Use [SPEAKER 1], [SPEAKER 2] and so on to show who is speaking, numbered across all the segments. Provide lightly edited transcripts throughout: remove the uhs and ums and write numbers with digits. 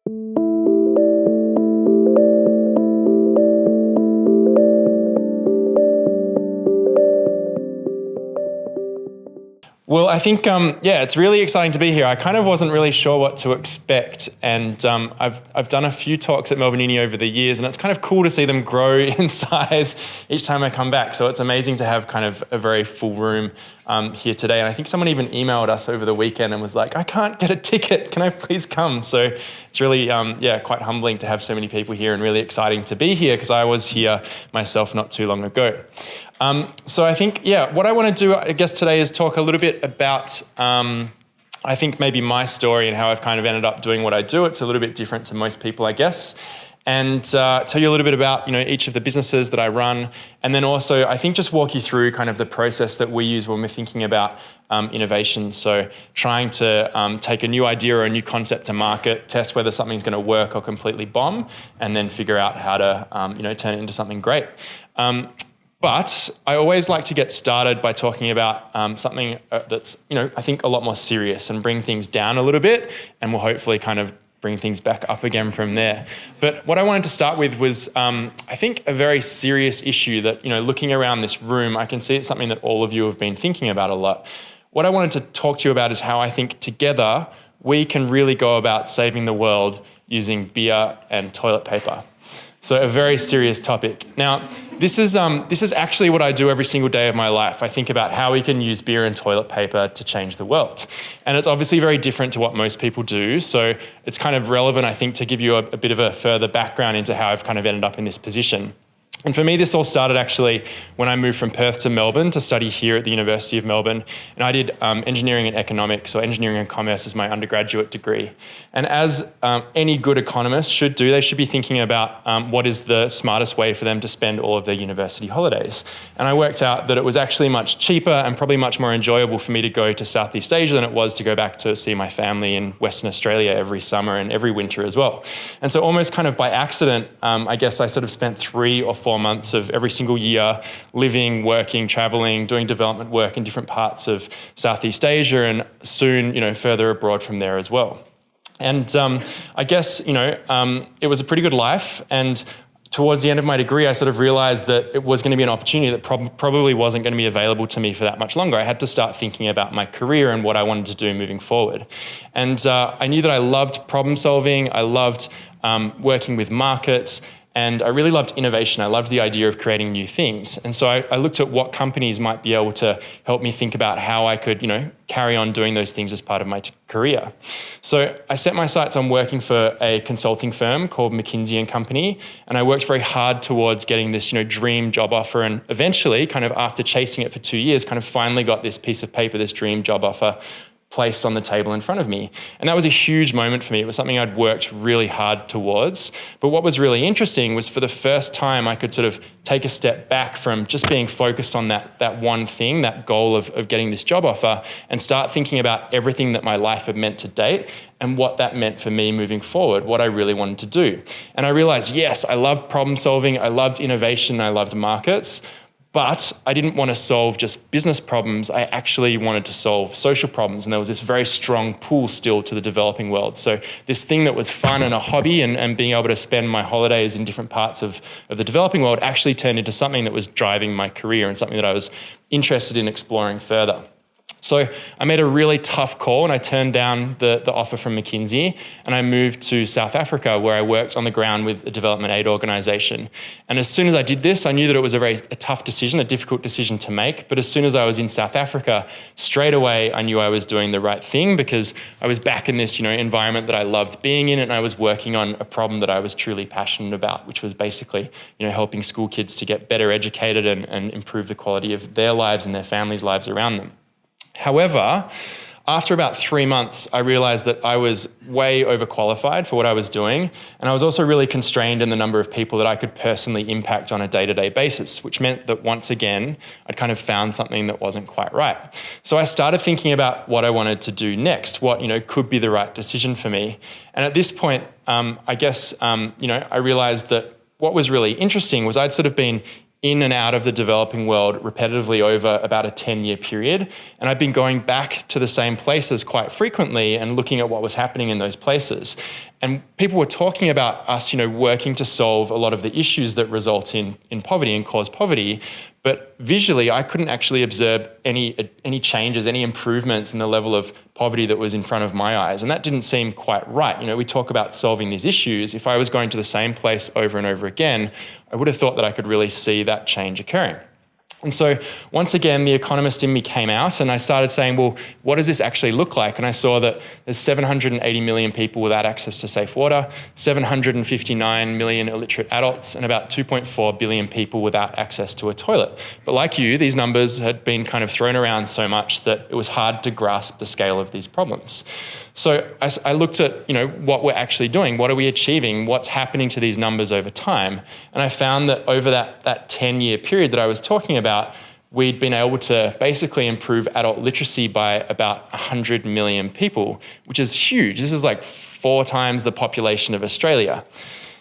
[SPEAKER 1] Well, I think, it's really exciting to be here. I kind of wasn't really sure what to expect. And I've done a few talks at Melbourne Uni over the years, and it's kind of cool to see them grow in size each time I come back. So it's amazing to have kind of a very full room here today. And I think someone even emailed us over the weekend and was like, I can't get a ticket. Can I please come? So it's really, quite humbling to have so many people here, and really exciting to be here because I was here myself not too long ago. So I think, what I want to do, I guess, today is talk a little bit about, I think maybe my story and how I've kind of ended up doing what I do. It's a little bit different to most people, I guess. And tell you a little bit about, each of the businesses that I run. And then also, I think, just walk you through kind of the process that we use when we're thinking about innovation. So trying to take a new idea or a new concept to market, test whether something's going to work or completely bomb, and then figure out how to, turn it into something great. But I always like to get started by talking about something that's, I think a lot more serious, and bring things down a little bit, and we'll hopefully kind of bring things back up again from there. But what I wanted to start with was, I think, a very serious issue that, looking around this room, I can see it's something that all of you have been thinking about a lot. What I wanted to talk to you about is how I think together we can really go about saving the world using beer and toilet paper. So a very serious topic. Now, this is actually what I do every single day of my life. I think about how we can use beer and toilet paper to change the world. And it's obviously very different to what most people do. So it's kind of relevant, I think, to give you a bit of a further background into how I've kind of ended up in this position. And for me, this all started actually when I moved from Perth to Melbourne to study here at the University of Melbourne. And I did engineering and economics, or engineering and commerce, as my undergraduate degree. And as any good economist should do, they should be thinking about what is the smartest way for them to spend all of their university holidays. And I worked out that it was actually much cheaper and probably much more enjoyable for me to go to Southeast Asia than it was to go back to see my family in Western Australia every summer and every winter as well. And so almost kind of by accident, I guess I sort of spent 3 or 4 months of every single year living, working, traveling, doing development work in different parts of Southeast Asia, and soon, further abroad from there as well. And I guess, it was a pretty good life. And towards the end of my degree, I sort of realized that it was going to be an opportunity that probably wasn't going to be available to me for that much longer. I had to start thinking about my career and what I wanted to do moving forward. And I knew that I loved problem solving. I loved working with markets. And I really loved innovation. I loved the idea of creating new things. And so I looked at what companies might be able to help me think about how I could, carry on doing those things as part of my career. So I set my sights on working for a consulting firm called McKinsey & Company. And I worked very hard towards getting this, dream job offer. And eventually, kind of after chasing it for 2 years, kind of finally got this piece of paper, this dream job offer, placed on the table in front of me. And that was a huge moment for me. It was something I'd worked really hard towards. But what was really interesting was, for the first time, I could sort of take a step back from just being focused on that one thing, that goal of getting this job offer, and start thinking about everything that my life had meant to date and what that meant for me moving forward, what I really wanted to do. And I realized, yes, I loved problem solving, I loved innovation, I loved markets, but I didn't want to solve just business problems. I actually wanted to solve social problems. And there was this very strong pull still to the developing world. So this thing that was fun and a hobby, and being able to spend my holidays in different parts of the developing world, actually turned into something that was driving my career and something that I was interested in exploring further. So I made a really tough call, and I turned down the offer from McKinsey, and I moved to South Africa, where I worked on the ground with a development aid organisation. And as soon as I did this, I knew that it was a tough decision, a difficult decision to make. But as soon as I was in South Africa, straight away I knew I was doing the right thing, because I was back in this, environment that I loved being in, and I was working on a problem that I was truly passionate about, which was basically, helping school kids to get better educated and improve the quality of their lives and their families' lives around them. However, after about 3 months, I realized that I was way overqualified for what I was doing. And I was also really constrained in the number of people that I could personally impact on a day-to-day basis, which meant that once again, I'd kind of found something that wasn't quite right. So I started thinking about what I wanted to do next, what, could be the right decision for me. And at this point, I realized that what was really interesting was I'd sort of been in and out of the developing world repetitively over about a 10-year period. And I've been going back to the same places quite frequently and looking at what was happening in those places. And people were talking about us, working to solve a lot of the issues that result in poverty and cause poverty. But visually, I couldn't actually observe any changes, any improvements in the level of poverty that was in front of my eyes. And that didn't seem quite right. We talk about solving these issues. If I was going to the same place over and over again, I would have thought that I could really see that change occurring. And so once again, the economist in me came out and I started saying, well, what does this actually look like? And I saw that there's 780 million people without access to safe water, 759 million illiterate adults, and about 2.4 billion people without access to a toilet. But like you, these numbers had been kind of thrown around so much that it was hard to grasp the scale of these problems. So I looked at, what we're actually doing. What are we achieving? What's happening to these numbers over time? And I found that over that 10-year period that I was talking about, we'd been able to basically improve adult literacy by about 100 million people, which is huge. This is like 4 times the population of Australia.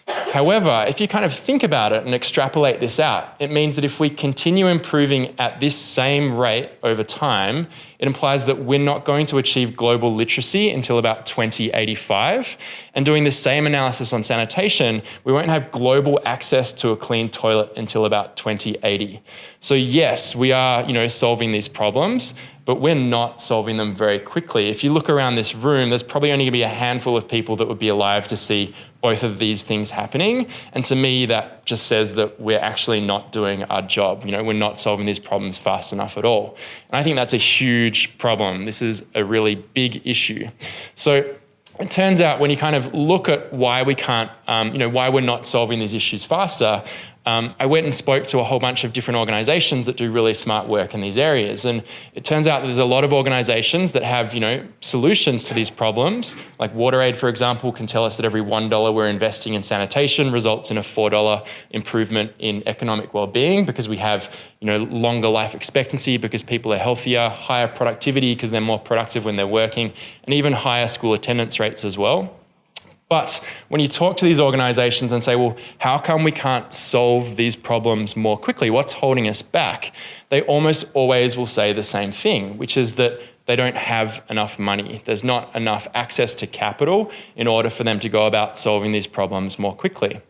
[SPEAKER 1] However, if you kind of think about it and extrapolate this out, it means that if we continue improving at this same rate over time, it implies that we're not going to achieve global literacy until about 2085. And doing the same analysis on sanitation, we won't have global access to a clean toilet until about 2080. So yes, we are, solving these problems, but we're not solving them very quickly. If you look around this room, there's probably only going to be a handful of people that would be alive to see both of these things happening. And to me, that just says that we're actually not doing our job. We're not solving these problems fast enough at all. And I think that's a huge problem. This is a really big issue. So it turns out when you kind of look at why we can't, why we're not solving these issues faster, I went and spoke to a whole bunch of different organizations that do really smart work in these areas. And it turns out that there's a lot of organizations that have, solutions to these problems. Like WaterAid, for example, can tell us that every $1 we're investing in sanitation results in a $4 improvement in economic well-being because we have, longer life expectancy because people are healthier, higher productivity because they're more productive when they're working, and even higher school attendance rates as well. But when you talk to these organizations and say, well, how come we can't solve these problems more quickly? What's holding us back? They almost always will say the same thing, which is that they don't have enough money. There's not enough access to capital in order for them to go about solving these problems more quickly.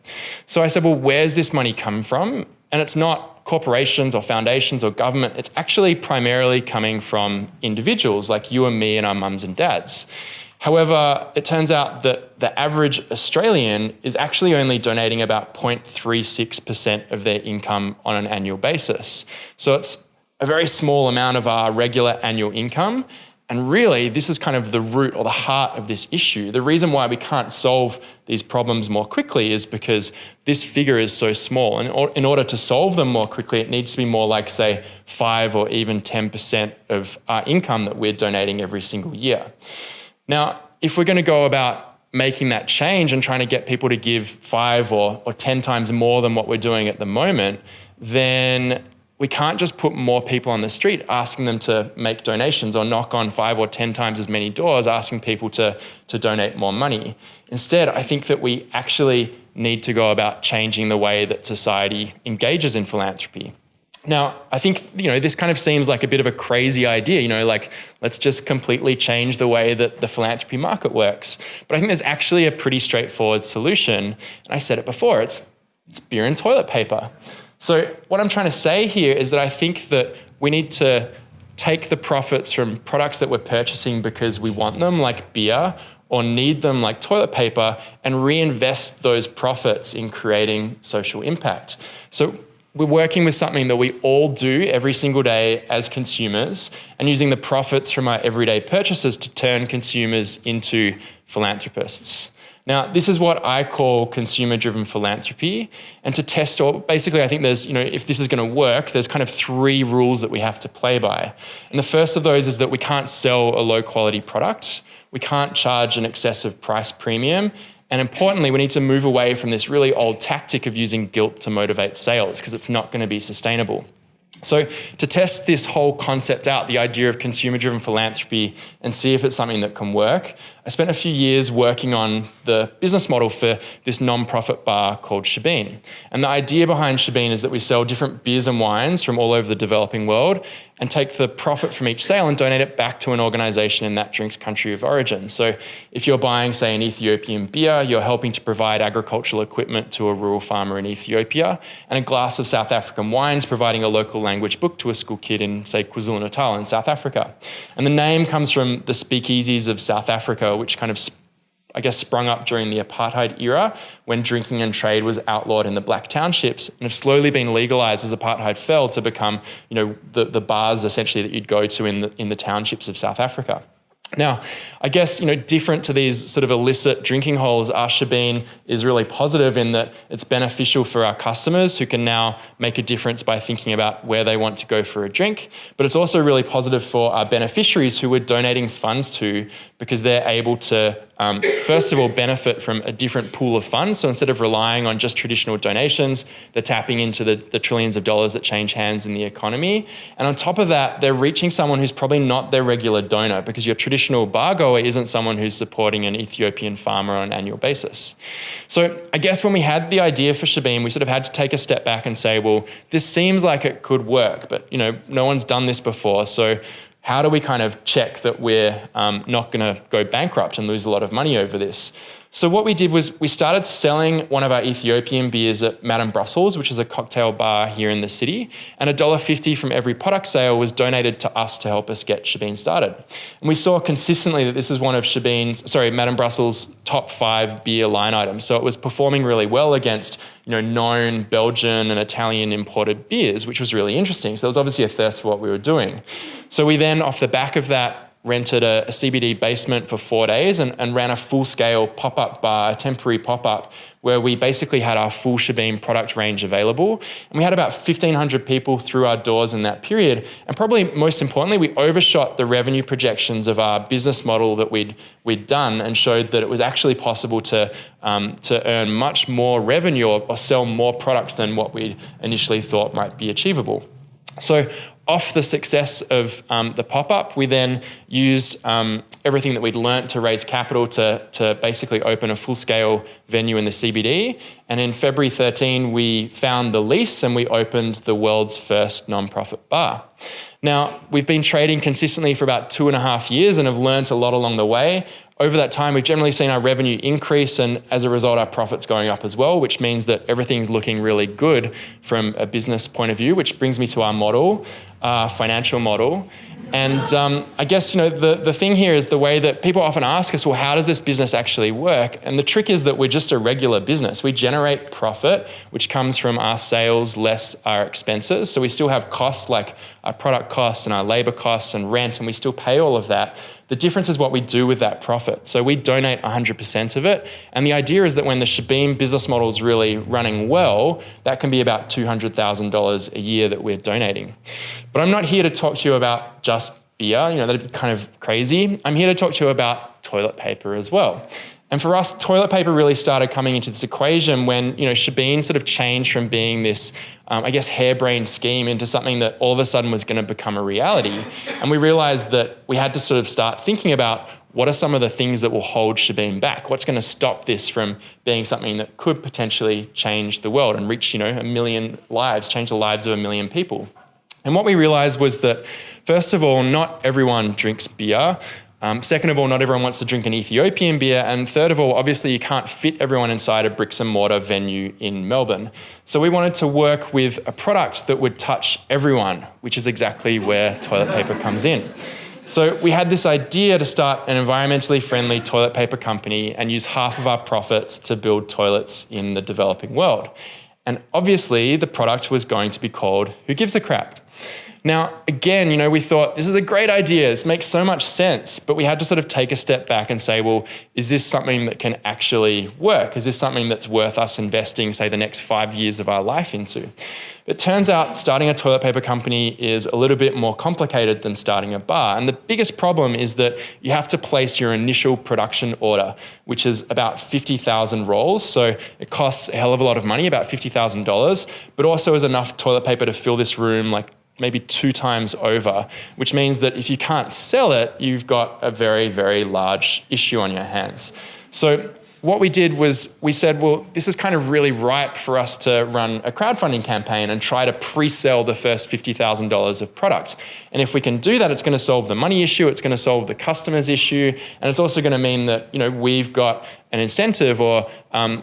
[SPEAKER 1] So I said, well, where's this money come from? And it's not corporations or foundations or government. It's actually primarily coming from individuals like you and me and our mums and dads. However, it turns out that the average Australian is actually only donating about 0.36% of their income on an annual basis. So it's a very small amount of our regular annual income. And really, this is kind of the root or the heart of this issue. The reason why we can't solve these problems more quickly is because this figure is so small. And in order to solve them more quickly, it needs to be more like, say, 5 or even 10% of our income that we're donating every single year. Now, if we're going to go about making that change and trying to get people to give 5 or 10 times more than what we're doing at the moment, then we can't just put more people on the street asking them to make donations or knock on 5 or 10 times as many doors asking people to donate more money. Instead, I think that we actually need to go about changing the way that society engages in philanthropy. Now, I think, this kind of seems like a bit of a crazy idea, like let's just completely change the way that the philanthropy market works. But I think there's actually a pretty straightforward solution. And I said it before, it's beer and toilet paper. So what I'm trying to say here is that I think that we need to take the profits from products that we're purchasing because we want them, like beer, or need them like toilet paper, and reinvest those profits in creating social impact. So we're working with something that we all do every single day as consumers and using the profits from our everyday purchases to turn consumers into philanthropists. Now, this is what I call consumer-driven philanthropy. And to test, or basically I think there's, if this is going to work, there's kind of 3 rules that we have to play by. And the first of those is that we can't sell a low-quality product. We can't charge an excessive price premium. And importantly, we need to move away from this really old tactic of using guilt to motivate sales because it's not going to be sustainable. So to test this whole concept out, the idea of consumer-driven philanthropy, and see if it's something that can work, I spent a few years working on the business model for this non-profit bar called Shebeen. And the idea behind Shabeen is that we sell different beers and wines from all over the developing world, and take the profit from each sale and donate it back to an organization in that drink's country of origin. So if you're buying, say, an Ethiopian beer, you're helping to provide agricultural equipment to a rural farmer in Ethiopia, and a glass of South African wines providing a local language book to a school kid in, say, KwaZulu-Natal in South Africa. And the name comes from the speakeasies of South Africa, which kind of sprung up during the apartheid era when drinking and trade was outlawed in the black townships and have slowly been legalized as apartheid fell to become, the bars essentially that you'd go to in the townships of South Africa. Now, I guess, different to these sort of illicit drinking holes, our Shabeen is really positive in that it's beneficial for our customers who can now make a difference by thinking about where they want to go for a drink. But it's also really positive for our beneficiaries who we're donating funds to because they're able to, first of all, benefit from a different pool of funds. So instead of relying on just traditional donations, they're tapping into the trillions of dollars that change hands in the economy. And on top of that, they're reaching someone who's probably not their regular donor because your traditional bar goer isn't someone who's supporting an Ethiopian farmer on an annual basis. So I guess when we had the idea for Shabeen, we sort of had to take a step back and say, well, this seems like it could work, but no one's done this before. So how do we kind of check that we're not going to go bankrupt and lose a lot of money over this? So what we did was we started selling one of our Ethiopian beers at Madame Brussels, which is a cocktail bar here in the city, and $1.50 from every product sale was donated to us to help us get Shabeen started. And we saw consistently that this is one of Madame Brussels' top 5 beer line items. So it was performing really well against known Belgian and Italian imported beers, which was really interesting. So there was obviously a thirst for what we were doing. So we then, off the back of that, rented a CBD basement for 4 days and ran a full-scale pop-up bar, a temporary pop-up, where we basically had our full Shabeen product range available. And we had about 1,500 people through our doors in that period. And probably most importantly, we overshot the revenue projections of our business model that we'd done and showed that it was actually possible to earn much more revenue or sell more product than what we initially thought might be achievable. So off the success of the pop-up, we then used everything that we'd learnt to raise capital to basically open a full-scale venue in the CBD. And in February 13, we found the lease and we opened the world's first non-profit bar. Now, we've been trading consistently for about 2.5 years and have learnt a lot along the way. Over that time, we've generally seen our revenue increase and as a result, our profits going up as well, which means that everything's looking really good from a business point of view, which brings me to our model, our financial model. And I guess, the thing here is the way that people often ask us, well, how does this business actually work? And the trick is that we're just a regular business. We generate profit, which comes from our sales less our expenses. So we still have costs like our product costs and our labor costs and rent, and we still pay all of that. The difference is what we do with that profit. So we donate 100% of it. And the idea is that when the Shabeen business model is really running well, that can be about $200,000 a year that we're donating. But I'm not here to talk to you about just beer, that'd be kind of crazy. I'm here to talk to you about toilet paper as well. And for us, toilet paper really started coming into this equation when, Shabeen sort of changed from being this, harebrained scheme into something that all of a sudden was going to become a reality. And we realized that we had to sort of start thinking about what are some of the things that will hold Shabeen back? What's going to stop this from being something that could potentially change the world and reach, 1 million lives, change the lives of 1 million people? And what we realized was that, first of all, not everyone drinks beer. Second of all, not everyone wants to drink an Ethiopian beer. And third of all, obviously you can't fit everyone inside a bricks and mortar venue in Melbourne. So we wanted to work with a product that would touch everyone, which is exactly where toilet paper comes in. So we had this idea to start an environmentally friendly toilet paper company and use half of our profits to build toilets in the developing world. And obviously the product was going to be called Who Gives a Crap? Now, again, we thought this is a great idea. This makes so much sense, but we had to sort of take a step back and say, well, is this something that can actually work? Is this something that's worth us investing, say, the next 5 years of our life into? It turns out starting a toilet paper company is a little bit more complicated than starting a bar. And the biggest problem is that you have to place your initial production order, which is about 50,000 rolls. So it costs a hell of a lot of money, about $50,000, but also is enough toilet paper to fill this room like maybe 2 times over, which means that if you can't sell it, you've got a very, very large issue on your hands. So what we did was we said, well, this is kind of really ripe for us to run a crowdfunding campaign and try to pre-sell the first $50,000 of product. And if we can do that, it's going to solve the money issue, it's going to solve the customer's issue, and it's also going to mean that, you know, we've got an incentive, or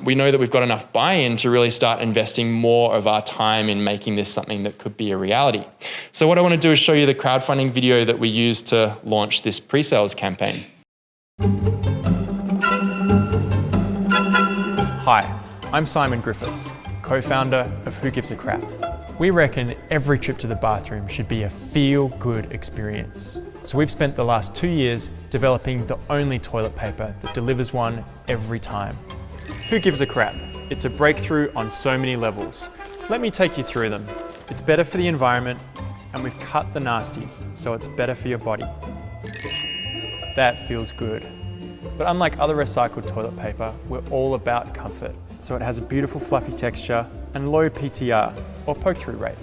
[SPEAKER 1] we know that we've got enough buy-in to really start investing more of our time in making this something that could be a reality. So what I want to do is show you the crowdfunding video that we used to launch this pre-sales campaign. Hi, I'm Simon Griffiths, co-founder of Who Gives a Crap. We reckon every trip to the bathroom should be a feel-good experience. So we've spent the last 2 years developing the only toilet paper that delivers one every time. Who gives a crap? It's a breakthrough on so many levels. Let me take you through them. It's better for the environment, and we've cut the nasties, so it's better for your body. That feels good. But unlike other recycled toilet paper, we're all about comfort. So it has a beautiful fluffy texture and low PTR, or poke-through rate.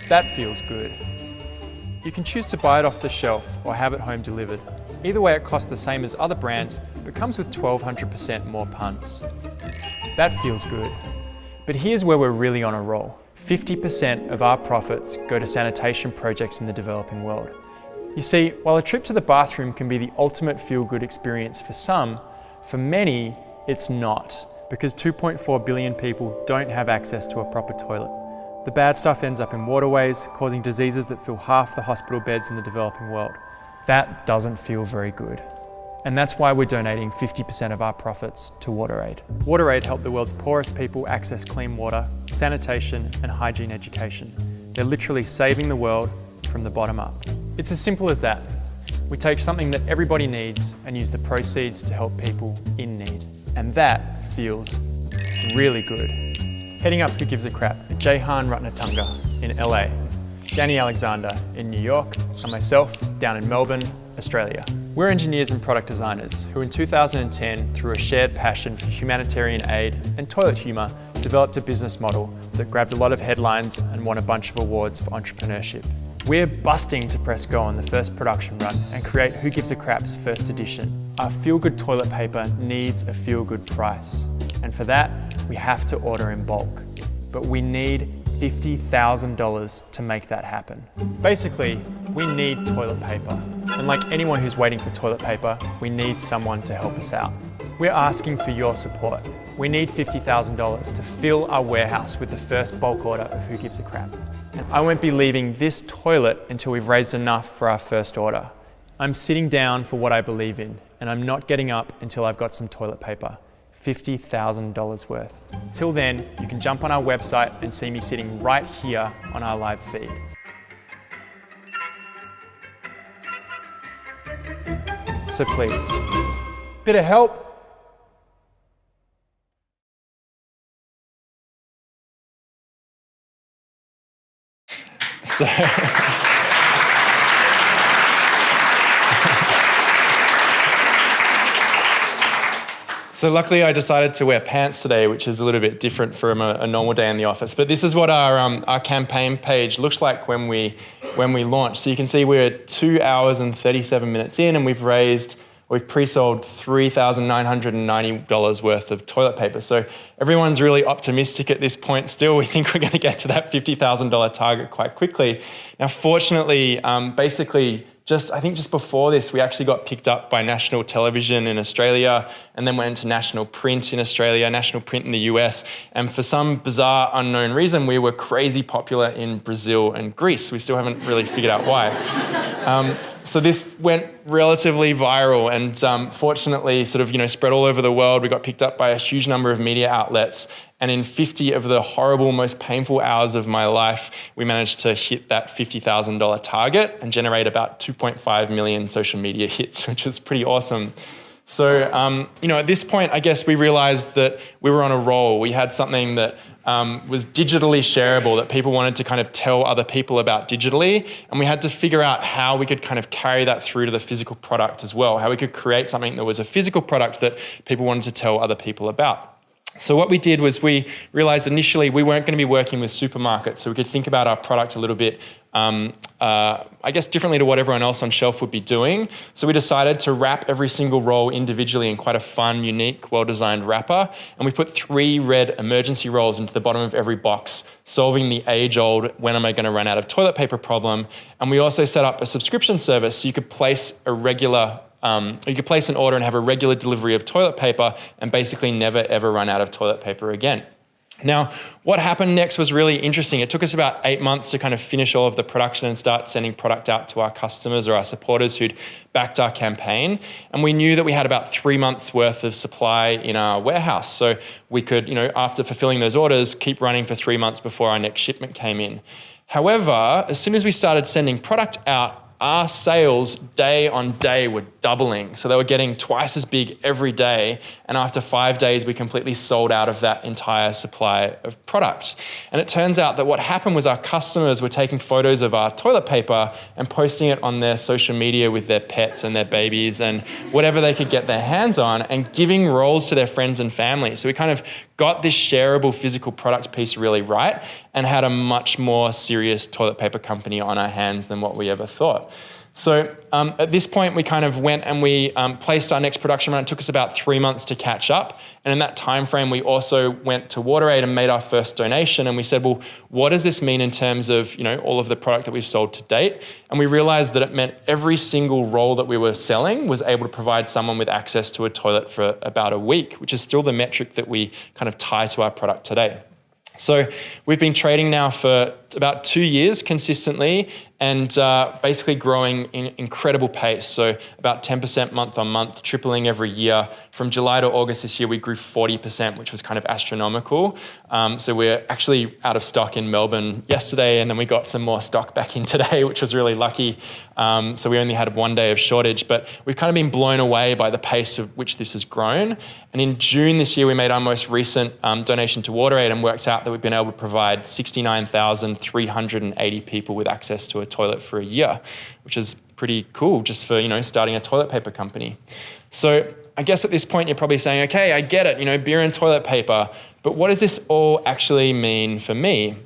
[SPEAKER 1] That feels good. You can choose to buy it off the shelf or have it home delivered. Either way, it costs the same as other brands, but comes with 1,200% more puns. That feels good. But here's where we're really on a roll. 50% of our profits go to sanitation projects in the developing world. You see, while a trip to the bathroom can be the ultimate feel-good experience for some, for many, it's not, because 2.4 billion people don't have access to a proper toilet. The bad stuff ends up in waterways, causing diseases that fill half the hospital beds in the developing world. That doesn't feel very good. And that's why we're donating 50% of our profits to WaterAid. WaterAid help the world's poorest people access clean water, sanitation, and hygiene education. They're literally saving the world from the bottom up. It's as simple as that. We take something that everybody needs and use the proceeds to help people in need. And that feels really good. Heading up Who Gives a Crap are Jehan Ratnatunga in LA, Danny Alexander in New York, and myself down in Melbourne, Australia. We're engineers and product designers who in 2010, through a shared passion for humanitarian aid and toilet humour, developed a business model that grabbed a lot of headlines and won a bunch of awards for entrepreneurship. We're busting to press go on the first production run and create Who Gives a Crap's first edition. Our feel-good toilet paper needs a feel-good price. And for that, we have to order in bulk. But we need $50,000 to make that happen. Basically, we need toilet paper. And like anyone who's waiting for toilet paper, we need someone to help us out. We're asking for your support. We need $50,000 to fill our warehouse with the first bulk order of Who Gives a Crap. And I won't be leaving this toilet until we've raised enough for our first order. I'm sitting down for what I believe in, and I'm not getting up until I've got some toilet paper. $50,000 worth. Till then, you can jump on our website and see me sitting right here on our live feed. So please, bit of help. So luckily I decided to wear pants today, which is a little bit different from a normal day in the office. But this is what our campaign page looks like when we launched. So you can see we're 2 hours and 37 minutes in, and we've pre-sold $3,990 worth of toilet paper. So everyone's really optimistic at this point still. We think we're going to get to that $50,000 target quite quickly. Now, fortunately, I think just before this, we actually got picked up by national television in Australia, and then went into national print in Australia, national print in the US. And for some bizarre, unknown reason, we were crazy popular in Brazil and Greece. We still haven't really figured out why. So this went relatively viral, and fortunately spread all over the world. We got picked up by a huge number of media outlets, and in 50 of the horrible, most painful hours of my life, we managed to hit that $50,000 target and generate about 2.5 million social media hits, which is pretty awesome. So, at this point, I guess we realized that we were on a roll. We had something that was digitally shareable, that people wanted to kind of tell other people about digitally, and we had to figure out how we could kind of carry that through to the physical product as well, how we could create something that was a physical product that people wanted to tell other people about. So what we did was we realized initially we weren't going to be working with supermarkets, so we could think about our product a little bit, I guess, differently to what everyone else on shelf would be doing. So we decided to wrap every single roll individually in quite a fun, unique, well-designed wrapper, and we put 3 red emergency rolls into the bottom of every box, solving the age-old when am I going to run out of toilet paper problem. And we also set up a subscription service so you could place you could place an order and have a regular delivery of toilet paper and basically never ever run out of toilet paper again. Now, what happened next was really interesting. It took us about 8 months to kind of finish all of the production and start sending product out to our customers or our supporters who'd backed our campaign. And we knew that we had about 3 months worth of supply in our warehouse. So we could, after fulfilling those orders, keep running for 3 months before our next shipment came in. However, as soon as we started sending product out, our sales day on day were doubling. So they were getting twice as big every day. And after 5 days, we completely sold out of that entire supply of product. And it turns out that what happened was our customers were taking photos of our toilet paper and posting it on their social media with their pets and their babies and whatever they could get their hands on, and giving rolls to their friends and family. So we kind of got this shareable physical product piece really right and had a much more serious toilet paper company on our hands than what we ever thought. So at this point, we kind of went and we placed our next production run. It took us about 3 months to catch up. And in that time frame, we also went to WaterAid and made our first donation. And we said, well, what does this mean in terms of all of the product that we've sold to date? And we realized that it meant every single roll that we were selling was able to provide someone with access to a toilet for about a week, which is still the metric that we kind of tie to our product today. So we've been trading now for about 2 years consistently and basically growing in incredible pace. So about 10% month on month, tripling every year. From July to August this year, we grew 40%, which was kind of astronomical. So we're actually out of stock in Melbourne yesterday, and then we got some more stock back in today, which was really lucky. So we only had 1 day of shortage, but we've kind of been blown away by the pace of which this has grown. And in June this year, we made our most recent donation to WaterAid and worked out that we've been able to provide 69,380 people with access to a toilet for a year, which is pretty cool just for, starting a toilet paper company. So I guess at this point, you're probably saying, okay, I get it, beer and toilet paper, but what does this all actually mean for me?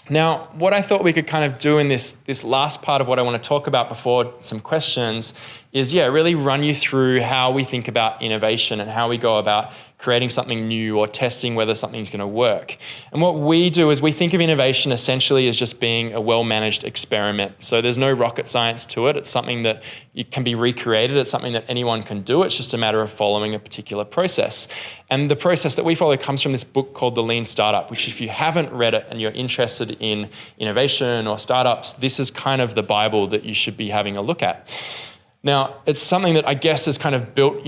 [SPEAKER 1] Now, what I thought we could kind of do in this last part of what I want to talk about before some questions is, really run you through how we think about innovation and how we go about creating something new or testing whether something's going to work. And what we do is we think of innovation essentially as just being a well-managed experiment. So there's no rocket science to it. It's something that it can be recreated. It's something that anyone can do. It's just a matter of following a particular process. And the process that we follow comes from this book called The Lean Startup, which if you haven't read it and you're interested in innovation or startups, this is kind of the Bible that you should be having a look at. Now, it's something that I guess is kind of built,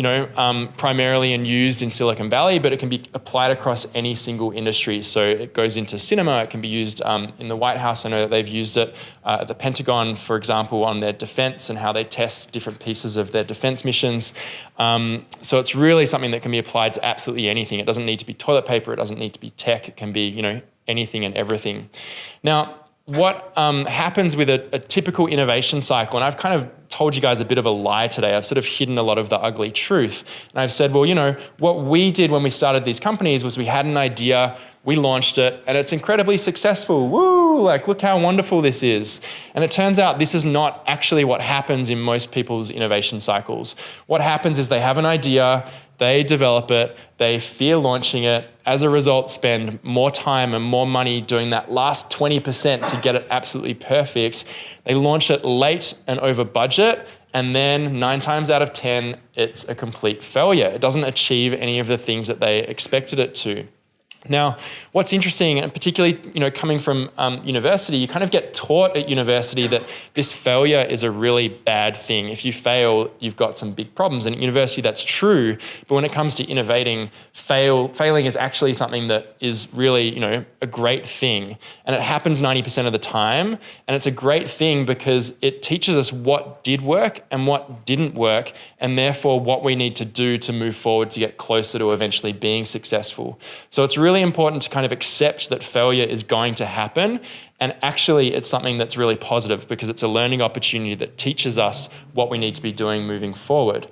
[SPEAKER 1] primarily and used in Silicon Valley, but it can be applied across any single industry. So it goes into cinema. It can be used in the White House. I know that they've used it at the Pentagon, for example, on their defense and how they test different pieces of their defense missions. So it's really something that can be applied to absolutely anything. It doesn't need to be toilet paper. It doesn't need to be tech. It can be, anything and everything. Now, what happens with a typical innovation cycle, and I've kind of told you guys a bit of a lie today. I've sort of hidden a lot of the ugly truth. And I've said, well, what we did when we started these companies was we had an idea, we launched it, and it's incredibly successful. Woo, look how wonderful this is. And it turns out this is not actually what happens in most people's innovation cycles. What happens is they have an idea, they develop it, they fear launching it, as a result spend more time and more money doing that last 20% to get it absolutely perfect. They launch it late and over budget, and then 9 times out of 10, it's a complete failure. It doesn't achieve any of the things that they expected it to. Now, what's interesting, and particularly, coming from university, you kind of get taught at university that this failure is a really bad thing. If you fail, you've got some big problems. And at university, that's true. But when it comes to innovating, failing is actually something that is really, a great thing. And it happens 90% of the time. And it's a great thing because it teaches us what did work and what didn't work, and therefore what we need to do to move forward to get closer to eventually being successful. So it's really important to kind of accept that failure is going to happen. And actually, it's something that's really positive because it's a learning opportunity that teaches us what we need to be doing moving forward.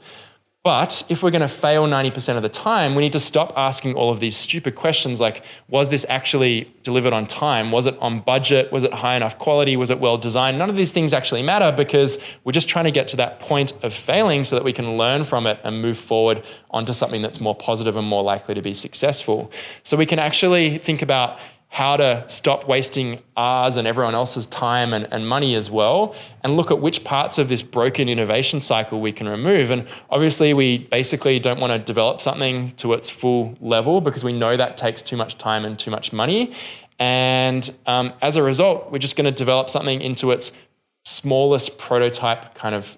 [SPEAKER 1] But if we're going to fail 90% of the time, we need to stop asking all of these stupid questions like, was this actually delivered on time? Was it on budget? Was it high enough quality? Was it well designed? None of these things actually matter because we're just trying to get to that point of failing so that we can learn from it and move forward onto something that's more positive and more likely to be successful. So we can actually think about how to stop wasting ours and everyone else's time and money as well, and look at which parts of this broken innovation cycle we can remove. And obviously we basically don't want to develop something to its full level because we know that takes too much time and too much money. And as a result, we're just going to develop something into its smallest prototype kind of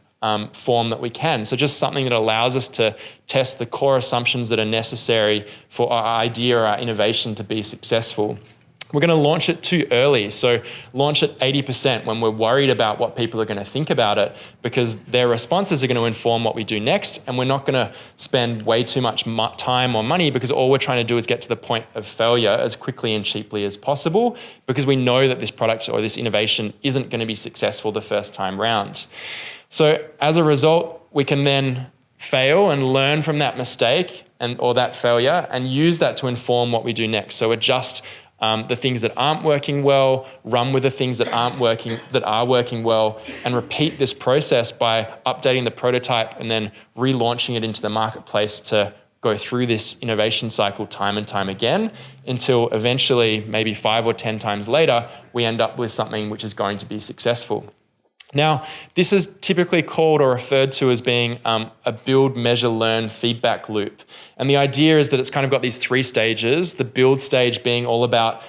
[SPEAKER 1] form that we can. So just something that allows us to test the core assumptions that are necessary for our idea or our innovation to be successful. We're going to launch it too early. So launch at 80% when we're worried about what people are going to think about it, because their responses are going to inform what we do next. And we're not going to spend way too much time or money because all we're trying to do is get to the point of failure as quickly and cheaply as possible, because we know that this product or this innovation isn't going to be successful the first time round. So as a result, we can then fail and learn from that mistake or that failure and use that to inform what we do next. So adjust the things that aren't working well, run with the things that are working well, and repeat this process by updating the prototype and then relaunching it into the marketplace to go through this innovation cycle time and time again until eventually, maybe 5 or 10 times later, we end up with something which is going to be successful. Now, this is typically called or referred to as being a build, measure, learn feedback loop. And the idea is that it's kind of got these 3 stages, the build stage being all about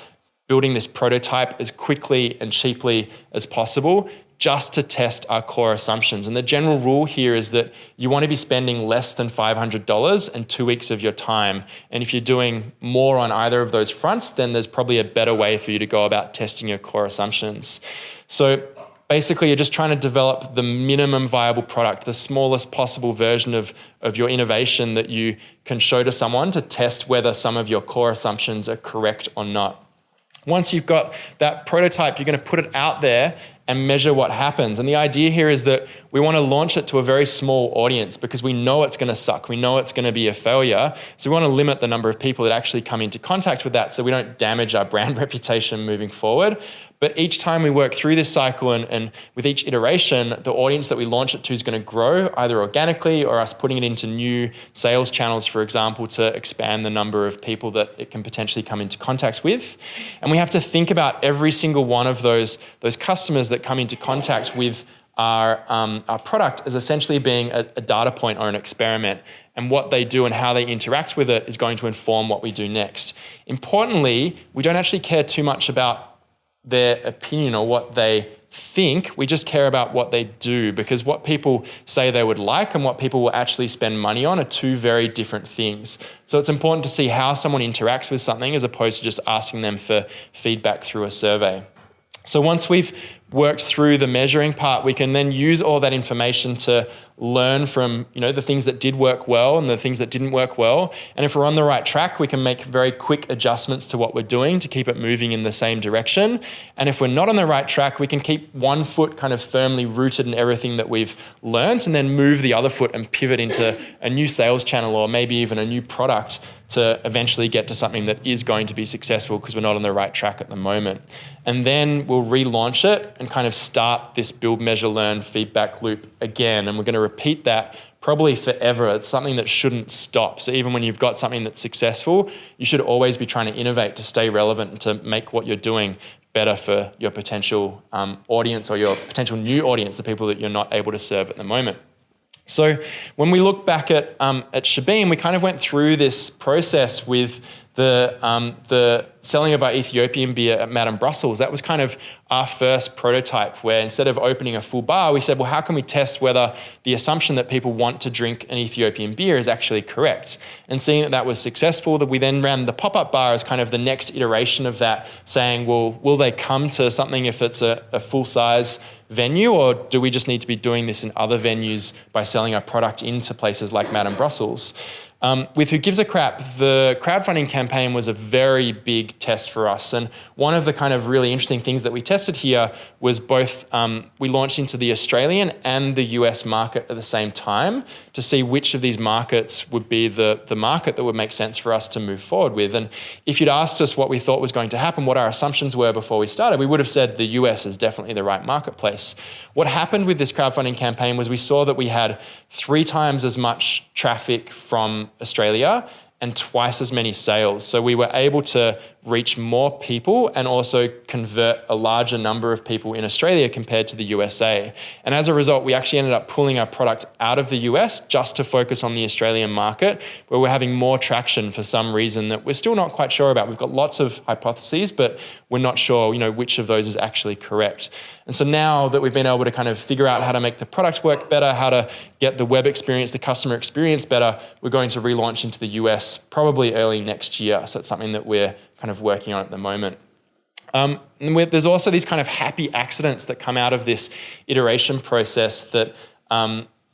[SPEAKER 1] building this prototype as quickly and cheaply as possible, just to test our core assumptions. And the general rule here is that you want to be spending less than $500 and 2 weeks of your time. And if you're doing more on either of those fronts, then there's probably a better way for you to go about testing your core assumptions. So basically, you're just trying to develop the minimum viable product, the smallest possible version of your innovation that you can show to someone to test whether some of your core assumptions are correct or not. Once you've got that prototype, you're going to put it out there and measure what happens. And the idea here is that we want to launch it to a very small audience because we know it's going to suck. We know it's going to be a failure. So we want to limit the number of people that actually come into contact with that so we don't damage our brand reputation moving forward. But each time we work through this cycle and with each iteration, the audience that we launch it to is going to grow either organically or us putting it into new sales channels, for example, to expand the number of people that it can potentially come into contact with. And we have to think about every single one of those customers that come into contact with our product as essentially being a data point or an experiment. And what they do and how they interact with it is going to inform what we do next. Importantly, we don't actually care too much about their opinion or what they think. We just care about what they do, because what people say they would like and what people will actually spend money on are 2 very different things. So it's important to see how someone interacts with something as opposed to just asking them for feedback through a survey. So once we've worked through the measuring part, we can then use all that information to learn from, the things that did work well and the things that didn't work well. And if we're on the right track, we can make very quick adjustments to what we're doing to keep it moving in the same direction. And if we're not on the right track, we can keep one foot kind of firmly rooted in everything that we've learned and then move the other foot and pivot into a new sales channel or maybe even a new product to eventually get to something that is going to be successful because we're not on the right track at the moment. And then we'll relaunch it and kind of start this build, measure, learn feedback loop again. And we're going to repeat that probably forever. It's something that shouldn't stop. So even when you've got something that's successful, you should always be trying to innovate to stay relevant and to make what you're doing better for your potential audience or your potential new audience, the people that you're not able to serve at the moment. So when we look back at Shabeen, we kind of went through this process with the selling of our Ethiopian beer at Madame Brussels. That was kind of our first prototype, where instead of opening a full bar, we said, well, how can we test whether the assumption that people want to drink an Ethiopian beer is actually correct? And seeing that was successful, that we then ran the pop-up bar as kind of the next iteration of that, saying, well, will they come to something if it's a full-size venue, or do we just need to be doing this in other venues by selling our product into places like Madame Brussels? With Who Gives a Crap, the crowdfunding campaign was a very big test for us. And one of the kind of really interesting things that we tested here was both, we launched into the Australian and the US market at the same time to see which of these markets would be the market that would make sense for us to move forward with. And if you'd asked us what we thought was going to happen, what our assumptions were before we started, we would have said the US is definitely the right marketplace. What happened with this crowdfunding campaign was we saw that we had 3 times as much traffic from Australia and twice as many sales. So we were able to reach more people and also convert a larger number of people in Australia compared to the USA. And as a result, we actually ended up pulling our product out of the US just to focus on the Australian market, where we're having more traction for some reason that we're still not quite sure about. We've got lots of hypotheses, but we're not sure, which of those is actually correct. And so now that we've been able to kind of figure out how to make the product work better, how to get the web experience, the customer experience better, we're going to relaunch into the US probably early next year. So it's something that we're kind of working on at the moment. And there's also these kind of happy accidents that come out of this iteration process that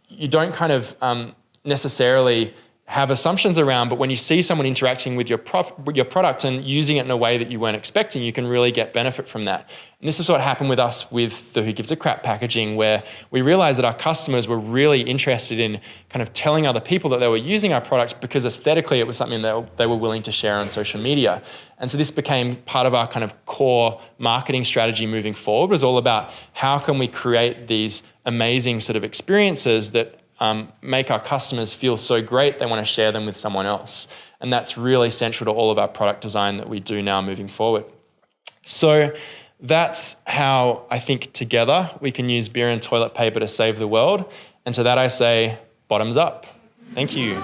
[SPEAKER 1] you don't kind of necessarily have assumptions around, but when you see someone interacting with your product and using it in a way that you weren't expecting, you can really get benefit from that. And this is what happened with us with the Who Gives a Crap packaging, where we realized that our customers were really interested in kind of telling other people that they were using our products because aesthetically it was something that they were willing to share on social media. And so this became part of our kind of core marketing strategy moving forward, was all about how can we create these amazing sort of experiences that make our customers feel so great they want to share them with someone else. And that's really central to all of our product design that we do now moving forward. So that's how I think together we can use beer and toilet paper to save the world. And to that I say, bottoms up. Thank you.